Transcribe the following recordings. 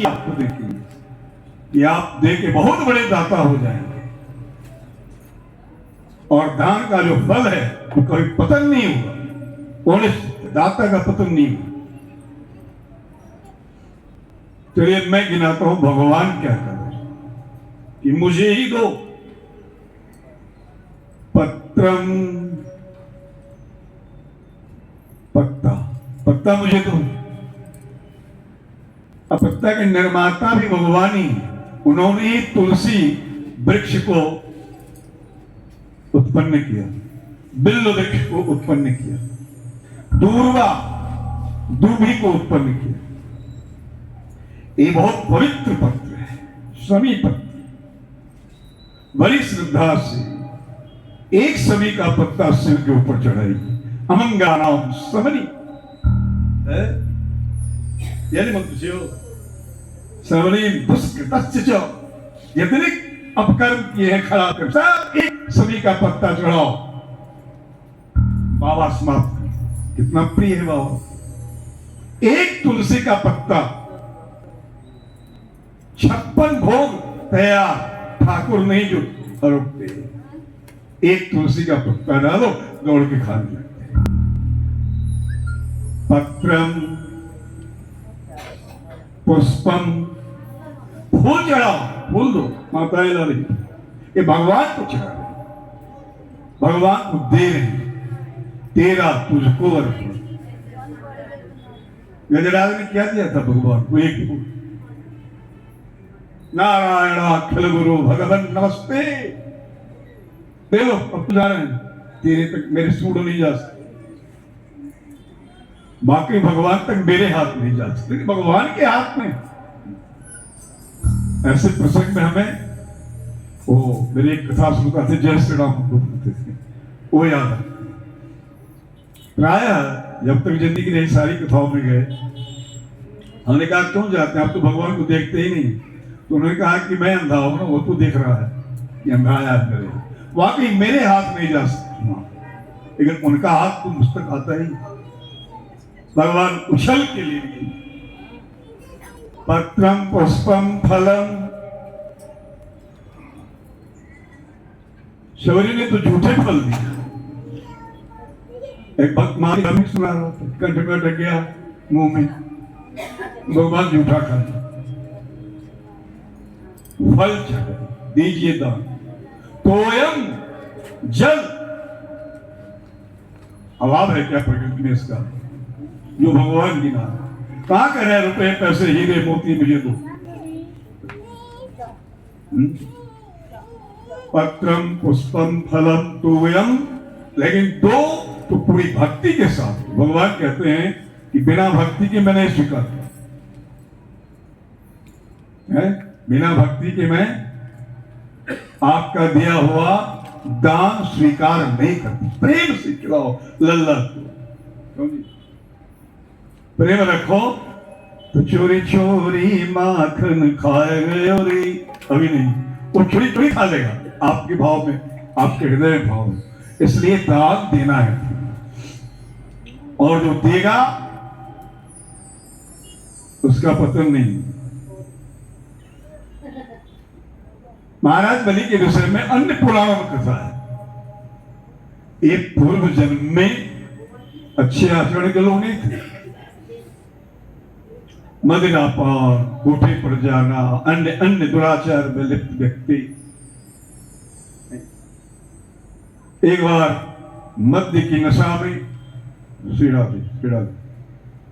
राशि आपको देखेंगे कि आप दे के बहुत बड़े दाता हो जाएंगे, और दान का जो फल है वो कभी पतन नहीं होगा, कौन दाता का पतन नहीं होगा। चलिए मैं गिनाता हूं भगवान क्या कर रहे कि मुझे ही दो। पत्रम, पत्ता, पत्ता मुझे दो। अब पत्ता के निर्माता भी भगवान ही, उन्होंने ही तुलसी वृक्ष को उत्पन्न किया, बिल्व वृक्ष को उत्पन्न किया, दूर्वा दूबी को उत्पन्न किया। ये बहुत पवित्र पत्र है, शमी पत्र। बड़ी श्रद्धा से एक शमी का पत्ता सिर के ऊपर चढ़ाई, अमंगा नाम समनी यानी मंत्र समनी दुष्कृतस्य यदि अपकर्म किए हैं खड़ा कर सब एक शमी का पत्ता चढ़ाओ, बाबा समाप्त। कितना प्रिय है बाबा। एक तुलसी का पत्ता, 56 भोग तैयार, ठाकुर नहीं जो रुकते। एक तुलसी का पत्ता डालो, दौड़ के खाने लगते हैं। पत्रम पुष्पम, फूल चढ़ाओ, फूल दो, माताएं ला रही, ये भगवान को चढ़ा रहे, भगवान को दे रहे, तेरा तुझको अर्पण। गजराज ने क्या दिया था भगवान को? एक फूल। नारायण अखिल गुरु भगवान नमस्ते, दे लो। अब तो जा रहे हैं, तेरे तक मेरे सूढ़ नहीं जा सकते, बाकी भगवान तक मेरे हाथ नहीं जा सकते, भगवान के हाथ में। ऐसे प्रसंग में हमें वो मेरी एक कथा सुनता थे, जय श्री राम को बोलते थे, वो याद है। प्राय जब तक जिंदगी की सारी कथाओं में गए, हमने कहा क्यों जाते हैं, आप तो भगवान को देखते ही नहीं। तो उन्होंने कहा कि मैं अंधा हूं ना, वो तो देख रहा है कि अंधा याद करे। वाकई मेरे हाथ नहीं जा सकता, लेकिन उनका हाथ तो मुझ तक आता ही। भगवान उछल के लिए पत्रम पुष्पम फलम। शबरी ने तो झूठे फल दिए। एक भक्त मां की सुना रहा था, कंठ में अटक गया, मुंह में, भगवान झूठा खा फल चढ़े, दीजिए दान। तोयम जल, अभाव है क्या प्रकृति में इसका, जो भगवान की नाम। कहां करे रुपए पैसे हीरे मोती मुझे दो। पत्रम पुष्पम फलम तोयम, लेकिन दो तो पूरी भक्ति के साथ। भगवान कहते हैं कि बिना भक्ति के मैं नहीं स्वीकार, बिना भक्ति के मैं आपका दिया हुआ दान स्वीकार नहीं करती। प्रेम से खिलाओ लल्ला को, प्रेम रखो तो चोरी चोरी माखन खाए गए, अभी नहीं, वो चोरी चोरी खा लेगा आपके भाव में, आपके हृदय में भाव में। इसलिए दान देना है, और जो देगा उसका पतन नहीं। महाराज बलि के विषय में अन्य पुराणों में कथा है। एक पूर्व जन्म में अच्छे आचरण के लोग नहीं थे, मदिरापान, कोठे पर जाना, अन्य अन्य दुराचार में लिप्त व्यक्ति। एक बार मद्य की नशा में सीढ़ा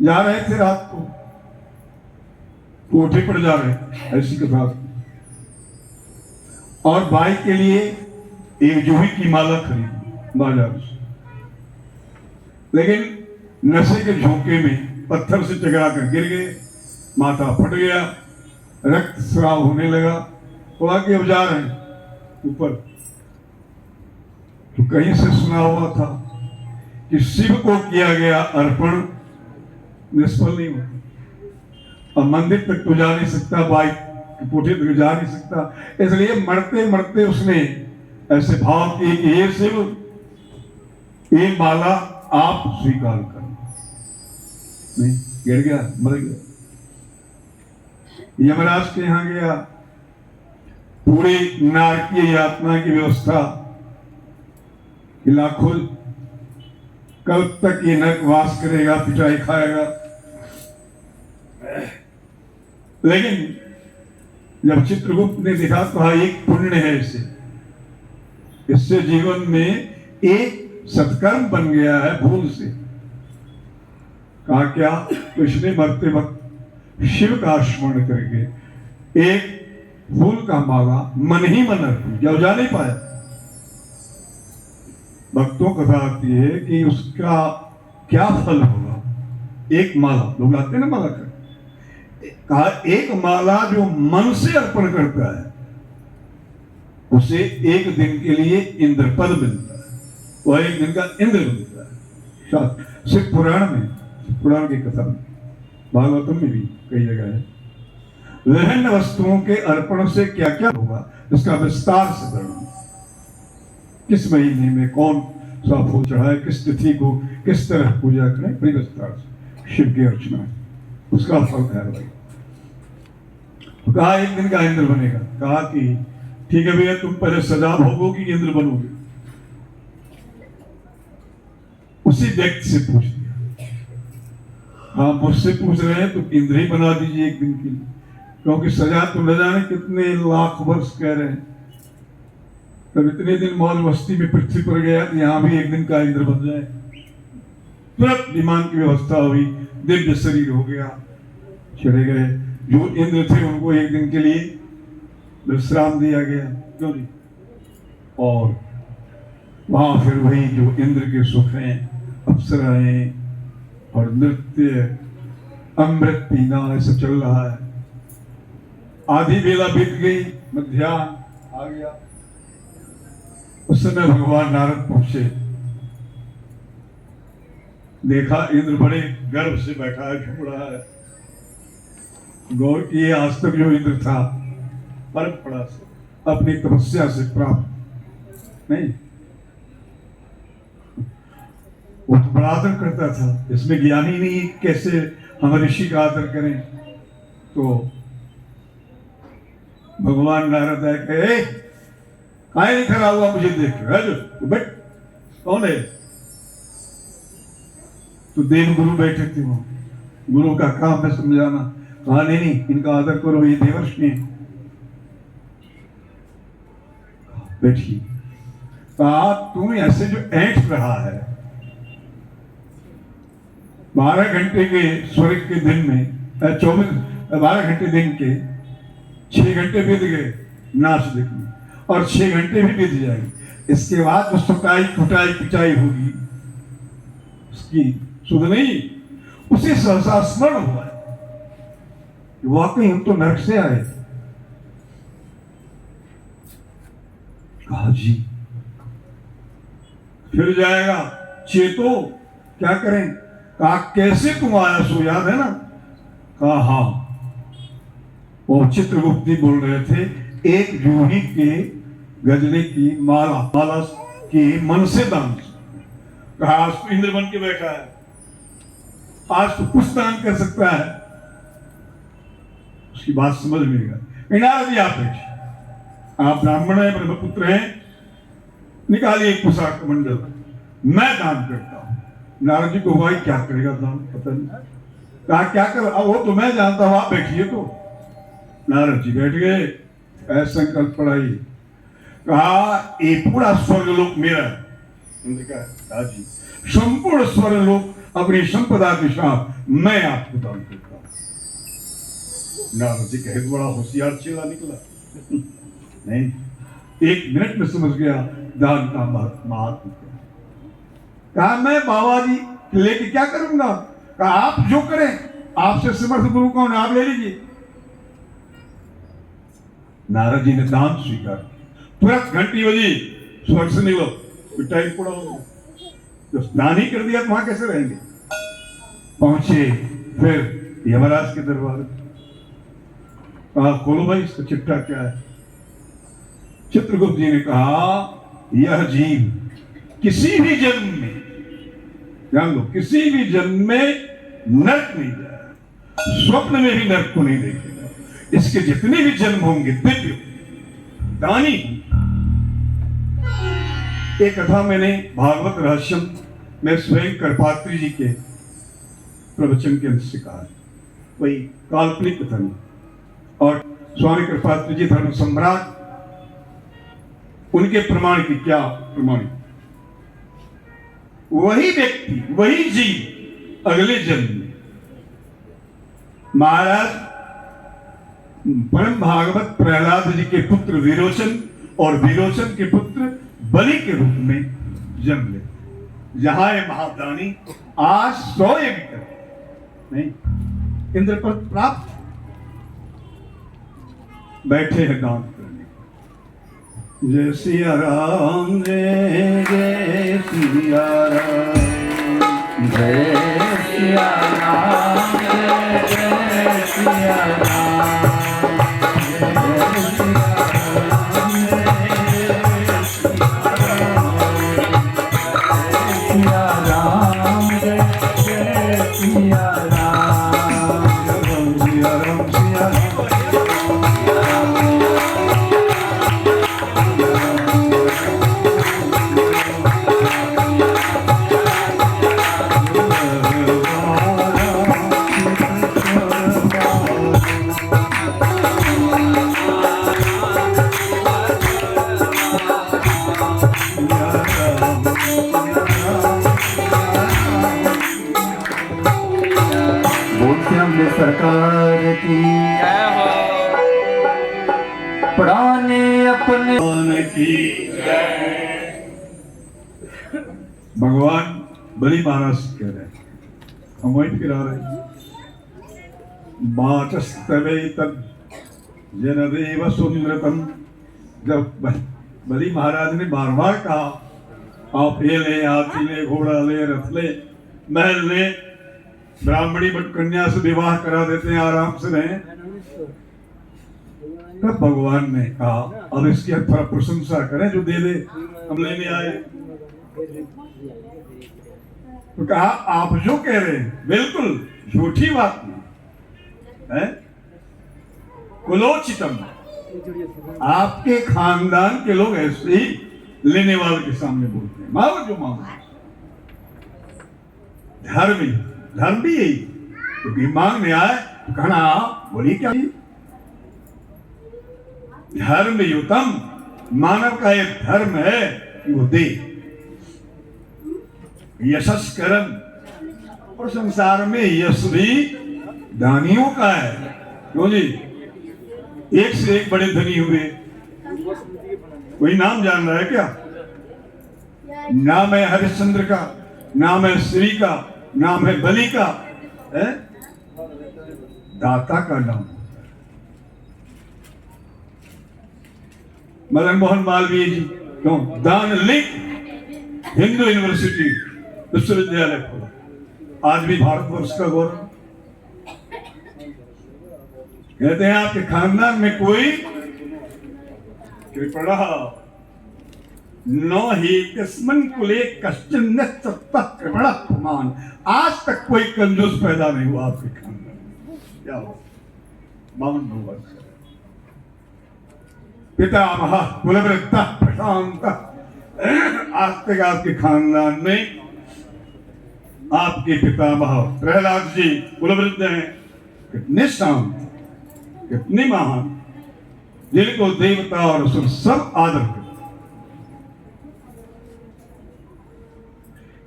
जा रहे थे, रात को कोठे पर जा रहे, ऐसी कथा। और भाई के लिए एक जूही की माला खरीदी बाजार से, लेकिन नशे के झोंके में पत्थर से टकरा कर गिर गए, माथा फट गया, रक्त स्राव होने लगा। तो आगे अब जा रहे हैं ऊपर, तो कहीं से सुना हुआ था कि शिव को किया गया अर्पण निष्फल नहीं होता, और मंदिर तक तो जा नहीं सकता, बाइक कोठे तक जा नहीं सकता। इसलिए मरते मरते उसने ऐसे भाव किए कि हे शिव, ये माला आप स्वीकार कर। नहीं, गिर गया, मर गया। यमराज के यहाँ गया, पूरी नारकीय यातना की व्यवस्था कि लाखों कल तक ये नरकवास करेगा, पिटाई खाएगा। लेकिन जब चित्रगुप्त ने देखा कहा एक पुण्य है इससे जीवन में एक सत्कर्म बन गया है भूल से। कहा क्या? तो इसने मरते वक्त शिव का स्मरण करके एक फूल का माला मन ही मन अर्पण किया, जा नहीं पाया। भक्तों कथा आती है कि उसका क्या फल होगा। एक माला, लोग लाते हैं ना माला कर, कहा एक माला जो मन से अर्पण करता है उसे एक दिन के लिए इंद्रपद मिलता है, वह एक दिन का इंद्र मिलता है। सिर्फ पुराण की कथा में, भागवतम में भी कई जगह है। विभिन्न वस्तुओं के अर्पण से क्या क्या होगा इसका विस्तार से वर्णन, किस महीने में कौन सा फूल चढ़ाए, किस तिथि को किस तरह पूजा करें, बड़ी विस्तार से शिव की अर्चना, उसका फल है भाई। तो कहा एक दिन का इंद्र बनेगा। कहा कि ठीक है भैया, तुम पहले सजा भोगोगी, इंद्र बनोगे। उसी व्यक्ति से पूछ दिया, हाँ मुझसे पूछ रहे हैं तो इंद्र ही बना दीजिए एक दिन के लिए, क्योंकि सजा तो न जाने कितने लाख वर्ष कह रहे हैं। तब इतने दिन मौज मस्ती में पृथ्वी पर गया, यहां भी एक दिन का इंद्र बन जाए। तुरंत विमान की व्यवस्था हुई, दिव्य शरीर हो गया, चले गए। जो इंद्र थे उनको एक दिन के लिए विश्राम दिया गया, क्यों नहीं? और वहां फिर वही जो इंद्र के सुख हैं, अप्सराएं और नृत्य, अमृत पीना, ऐसा चल रहा है। आधी बेला बीत गई, मध्याह्न आ गया। उस समय भगवान नारद पहुंचे, देखा इंद्र बड़े गर्व से बैठा है, झूम रहा है। गौर किए, आज तक जो इंद्र था परंपरा से, अपनी तपस्या से प्राप्त नहीं, वो तो बड़ा आदर करता था। इसमें ज्ञान ही नहीं कैसे हम ऋषि का आदर करें। तो भगवान नारद आए, कहे काहे नहीं खड़ा हुआ मुझे देख के, बैठ, कौन है? तो देव गुरु बैठे थे वहां, गुरु का काम है समझाना। कहा नहीं, इनका आदर करो, ये देवर्षि हैं। बैठिए। कहा तुम ऐसे जो ऐंठ रहा है, 12 घंटे के स्वर्ग के दिन में 12 घंटे दिन के 6 घंटे बीत गए नाच देखने, और 6 घंटे भी बीत जाएंगे। इसके बाद जो सुटाई कुटाई पिटाई होगी उसकी सुध नहीं, उसे सहसा स्मरण हुआ है वाकई हम तो नरक से आए। कहा जी फिर जाएगा, चेतो क्या करें? कहा कैसे तुम आया सो याद है ना? कहा हाँ। वो चित्रगुप्त जी बोल रहे थे, एक जूही के गजरे की माला की मन से दान। कहा आज तो इंद्र बन के बैठा है, आज तो कुछ दान कर सकता है। उसकी बात समझ में गई। नारद जी आप बैठे, आप ब्राह्मण हैं, ब्रह्मपुत्र हैं, निकालिए एक पोशाक मंडल, मैं दान करता हूं। नारद जी को हुआ क्या करेगा दान, पता नहीं। कहा क्या कर, अब वो तो मैं जानता हूं, आप बैठिए। तो नारद जी बैठ गए, ऐसा संकल्प पढ़ाई। कहा ये पूरा स्वर्गलोक मेरा है। कहा जी संपूर्ण स्वर्गलोक अपनी संपदा के साथ मैं आपको दान करता हूं। नारद जी कहे बड़ा होशियार चेला निकला। नहीं, 1 मिनट में समझ गया दान का महत्व। कहा मैं बाबा जी लेके क्या करूंगा? कहा आप जो करें, आपसे समर्थ गुरु कौन, आप ले लीजिए। नारद जी ने दान स्वीकार किया, तुरंत घंटी बजी, स्वर्ग से निकलो, पिटाई पूरा हो गया। जो दान ही कर दिया तो वहां कैसे रहेंगे? पहुंचे फिर यमराज के दरबार। कहा खोलो भाई, इसका चिट्ठा क्या है? चित्रगुप्त जी ने कहा यह जीव किसी भी जन्म में, जान लो, किसी भी जन्म में नर्क नहीं जाएगा, स्वप्न में भी नर्क को नहीं देखेगा। इसके जितने भी जन्म होंगे दिव्य दानी। एक कथा मैंने भागवत रहस्यम में स्वयं करपात्री जी के प्रवचन के अंश से कहा, वही काल्पनिक कथा नहीं। और स्वामी कृपात्री जी धर्म सम्राट, उनके प्रमाण की क्या प्रमाण, वही व्यक्ति वही जीव अगले जन्म में महाराज परम भागवत प्रहलाद जी के पुत्र विरोचन और विरोचन के पुत्र बलि के रूप में जन्म ले। जहां ये महादानी आज 100 यज्ञ नहीं इंद्र पर प्राप्त बैठे हैं दान करने। जय सिया राम जय जय सिया राम, जय सिया राम जय जय सिया राम, जय सिया राम जय जय सिया राम, सिया राम सिया राम। सरकार की प्राणे अपने की भगवान बलि महाराज कह रहे हैं, हम वही गिरा रहे बाचस्तवे तद जनदेव सुमृतम। जब बलि महाराज ने बार बार कहा आप ये ले, हाथी ले, घोड़ा ले, रथ ले, महल ले, ब्राह्मणी बट कन्या से विवाह करा देते हैं, आराम से रहें। तब भगवान ने कहा अब इसकी थोड़ा प्रशंसा करें, जो दे दे हम लेने आए। तो कहा आप जो कह रहे हैं बिल्कुल झूठी बात नहीं है, कुलोचितम। आपके खानदान के लोग ऐसे ही लेने वाले के सामने बोलते हैं, मांगो जो मांगो। धर्म भी यही, क्योंकि मांगने आए तो कहना बोली क्या, धर्म युतम, मानव का एक धर्म है कि वो दे। यशस्करम, और संसार में यश भी दानियों का है। क्यों जी, एक से एक बड़े धनी हुए। कोई नाम जान रहा है क्या? नाम है हरिश्चंद्र का, नाम है श्री का, नाम है बलि का, है दाता का नाम। मदन मोहन मालवीय जी क्यों दान लिख हिंदू यूनिवर्सिटी विश्वविद्यालय खोला, आज भी भारतवर्ष का गौरव। कहते हैं आपके खानदान में कोई कृपणा न ही किस्मन कुले कश्चिन कृपणा प्रमाण। आज तक कोई कंजूस पैदा नहीं हुआ आपके खानदान में। क्या हो 52 वर्ष पितामह कुलवृत्ता प्रशांत। आज तक आपके खानदान में आपके पितामह प्रहलाद जी कुलवृत्त हैं, कितने शांत, कितने महान, जिनको देवता और असुर सब आदर करते।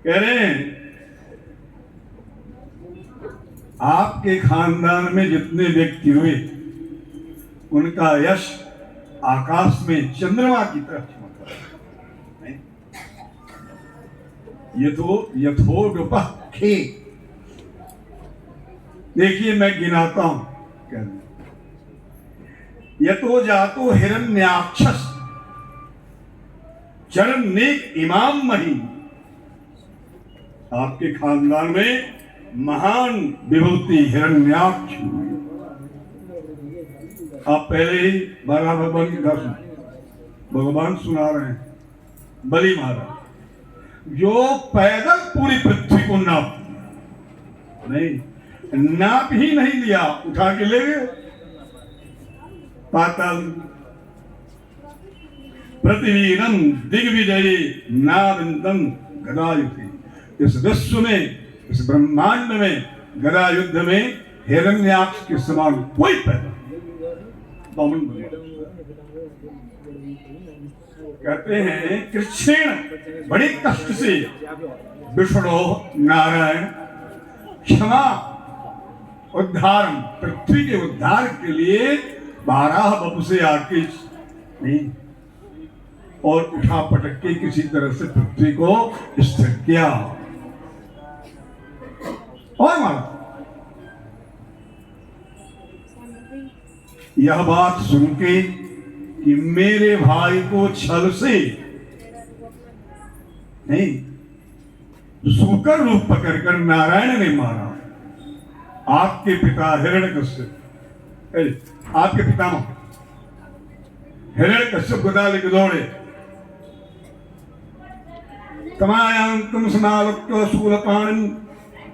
कह रहे हैं आपके खानदान में जितने व्यक्ति हुए उनका यश आकाश में चंद्रमा की तरह चमका। यथोपखे, देखिए मैं गिनाता हूं, कह रहे यतो जातो हिरण्याक्षस चरण नेक इमाम मही। आपके खानदान में महान विभूति हिरण्याक्ष। आप पहले ही बारह भगवान की कथा भगवान सुना रहे हैं। बलि महाराज जो पैदल पूरी पृथ्वी को नाप नहीं, नाप ही नहीं लिया, उठा के ले गए। पाताल प्रतिवीरम दिग्विजयी नाविंदम गदायुधि। इस विश्व में, इस ब्रह्मांड में गदा युद्ध में हिरण्याक्ष के समान कोई पैदा बामन भगवान कहते हैं कृष्ण बड़े कष्ट से विष्णु नारायण क्षमा उद्धार पृथ्वी के उद्धार के लिए 12 बप से आके नहीं और उठा पटक के किसी तरह से पृथ्वी को स्थिर किया और मारा। यह बात सुन के कि मेरे भाई को छल से नहीं सूकर रूप पकड़कर नारायण ने मारा। आपके पिता हिरण्यकश्यप, आपके पितामह हिरण्यकश्यप गदा लेके दौड़े। तमायांतम स्नालक्व शूलपाणिं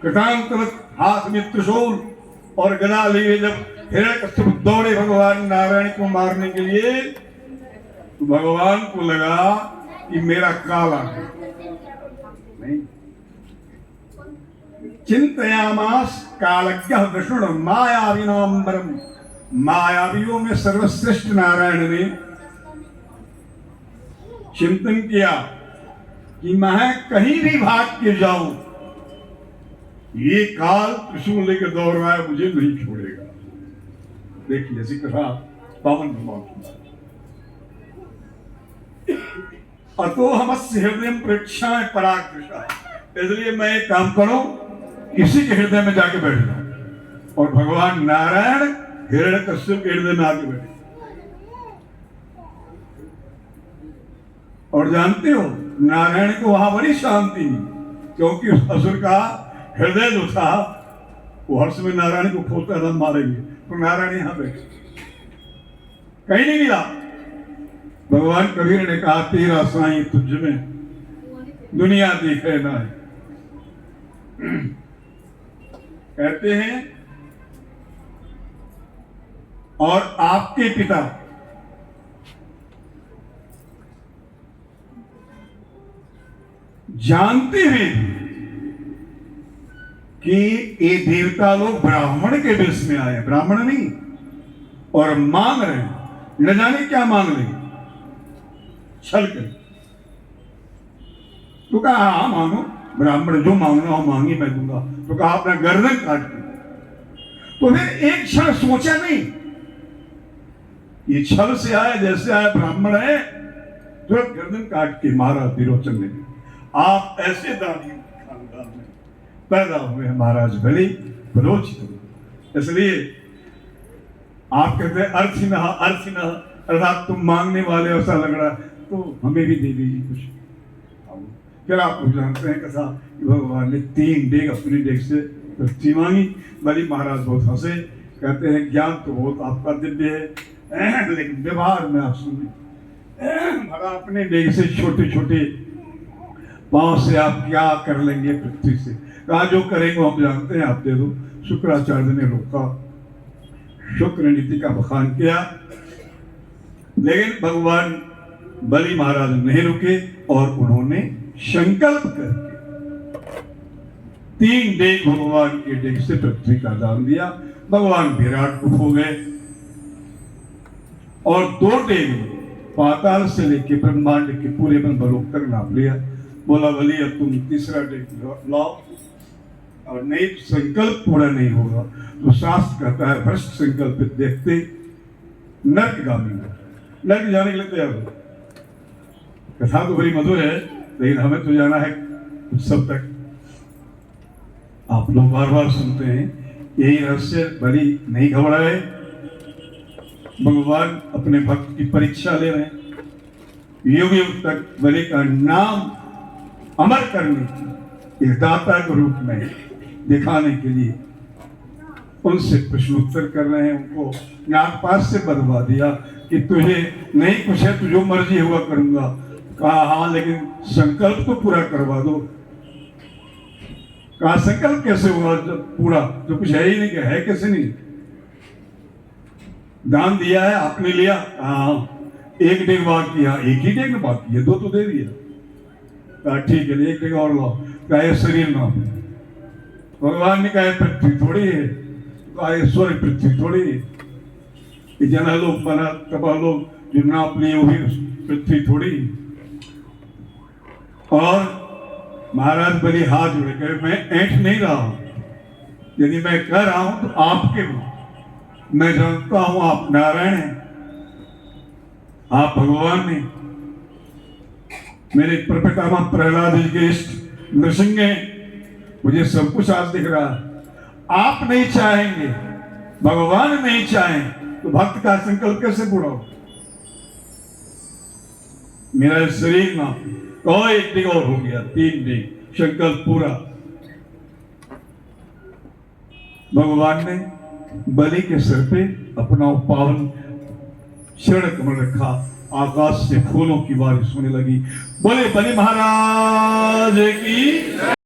कृतांतवत् हाथ में त्रिशूल और गदा लिए जब हिरण्यकश्यप दौड़े भगवान नारायण को मारने के लिए, तो भगवान को लगा कि मेरा काला नहीं। चिंतयामास कालज्ञः विष्णु मायाविनाम्बरम। मायावियों में सर्वश्रेष्ठ नारायण ने चिंतन किया कि मैं कहीं भी भाग के जाऊं, ये काल त्रिशूल लेकर दौड़ रहा है, मुझे नहीं छोड़ेगा। देखिए ऐसी कथा पावन भगवान। अतो हमस्य हृदय प्रेक्षाएं पराकृषा। इसलिए मैं एक काम करूं, किसी के हृदय में जाके बैठ जाऊं और भगवान नारायण हिरण्यकश्यप के हृदय में आके बैठे। और जानते हो नारायण को वहां बड़ी शांति, क्योंकि उस असुर का हृदय जो था वो हर्ष में नारायण को खोलता था मारेंगे, तो नारायण यहां बैठे, कहीं नहीं मिला। भगवान कबीर ने कहा तेरा साईं तुझ में दुनिया दिखे ना है। कहते हैं और आपके पिता जानते हुए कि ये देवता लोग ब्राह्मण के वेश में आए, ब्राह्मण नहीं, और मांग रहे हैं, न जाने क्या मांग रहे हैं, छल कर। तो कहा हाँ मांगो, ब्राह्मण जो मांगना हो मांगी मैं दूंगा। तो कहा अपना गर्दन काट के। तो फिर एक क्षण सोचा नहीं, ये छल से आया, जैसे आया ब्राह्मण है, तुरंत गर्दन काट के मारा विरोचन ने। आप ऐसे दानी खानदान में पैदा हुए हैं महाराज, भले बलोचित। इसलिए आप कहते हैं अर्थहीन अर्थात तुम मांगने वाले, ऐसा लग रहा तो हमें भी दे दीजिए कुछ। फिर आप लोग जानते हैं कथा कि भगवान ने 3 डेग अपनी डेग से पृथ्वी मांगी। बलि महाराज बहुत हंसे, कहते हैं ज्ञान तो बहुत आपका दिव्य है, लेकिन व्यवहार में आप सुनिए, भला अपने डेग से छोटे छोटे पांव से आप क्या कर लेंगे पृथ्वी से। कहा जो करेंगे हम जानते हैं, आप दे दो। शुक्राचार्य ने रोका, शुक्र नीति का बखान किया, लेकिन भगवान बलि महाराज नहीं रुके और उन्होंने संकल्प करके 3 डेग भगवान के डेग से पृथ्वी का दान दिया। भगवान विराट रूप हो गए और 2 डेग पाताल से लेके ब्रह्मांड के पूरे ब्रह्मलोक तक नाप लिया। बोला बलि अब तुम 3रा डेग लाओ, और नहीं संकल्प पूरा नहीं होगा तो शास्त्र कहता है भ्रष्ट संकल्पित देखते नरकगामी हो, नरक जाने के लिए तैयार हो। कथा तो बड़ी मधुर है, लेकिन हमें तो जाना है उत्सव तक। आप लोग बार बार सुनते हैं, यही रहस्य। बलि नहीं घबराए, भगवान अपने भक्त की परीक्षा ले रहे हैं। युग युग तक बलि का नाम अमर करने की, एक दाता के रूप में दिखाने के लिए उनसे प्रश्नोत्तर कर रहे हैं। उनको नागपात से बदलवा दिया कि तुझे नहीं कुछ है, तुझे मर्जी हुआ करूंगा। कहा हाँ, लेकिन संकल्प तो पूरा करवा दो। कहा संकल्प कैसे हुआ जब पूरा, जो कुछ है ही नहीं, क्या है कैसे नहीं। दान दिया है, आपने लिया, हाँ, एक डेग बाकी, हाँ, एक ही डेग बाकी है, दो तो दे दिया, कहा ठीक है, एक डेग और लाओ, कहा ये शरीर ना, भगवान ने कहा पृथ्वी थोड़ी है, कहा ये स्वर्ग पृथ्वी थोड़ी है, ये जना लोग बना तबा लोग जो नाप लिए वही पृथ्वी थोड़ी है। और महाराज बलि हाथ जोड़े कहे मैं ऐंठ नहीं रहा हूं, यदि मैं कह रहा हूं तो आपके हूं, मैं जानता हूं आप नारायण हैं, आप भगवान हैं, मेरे प्रपितामह प्रहलाद जी के इष्ट नृसिंह हैं, मुझे सब कुछ आज दिख रहा है। आप नहीं चाहेंगे, भगवान नहीं चाहें तो भक्त का संकल्प कैसे पूरा हो? मेरा शरीर ना और एक दिन और हो गया, 3 दिन संकल्प पूरा। भगवान ने बलि के सिर पे अपना पावन चरण कमल रखा, आकाश से फूलों की बारिश होने लगी। बोले बलि महाराज की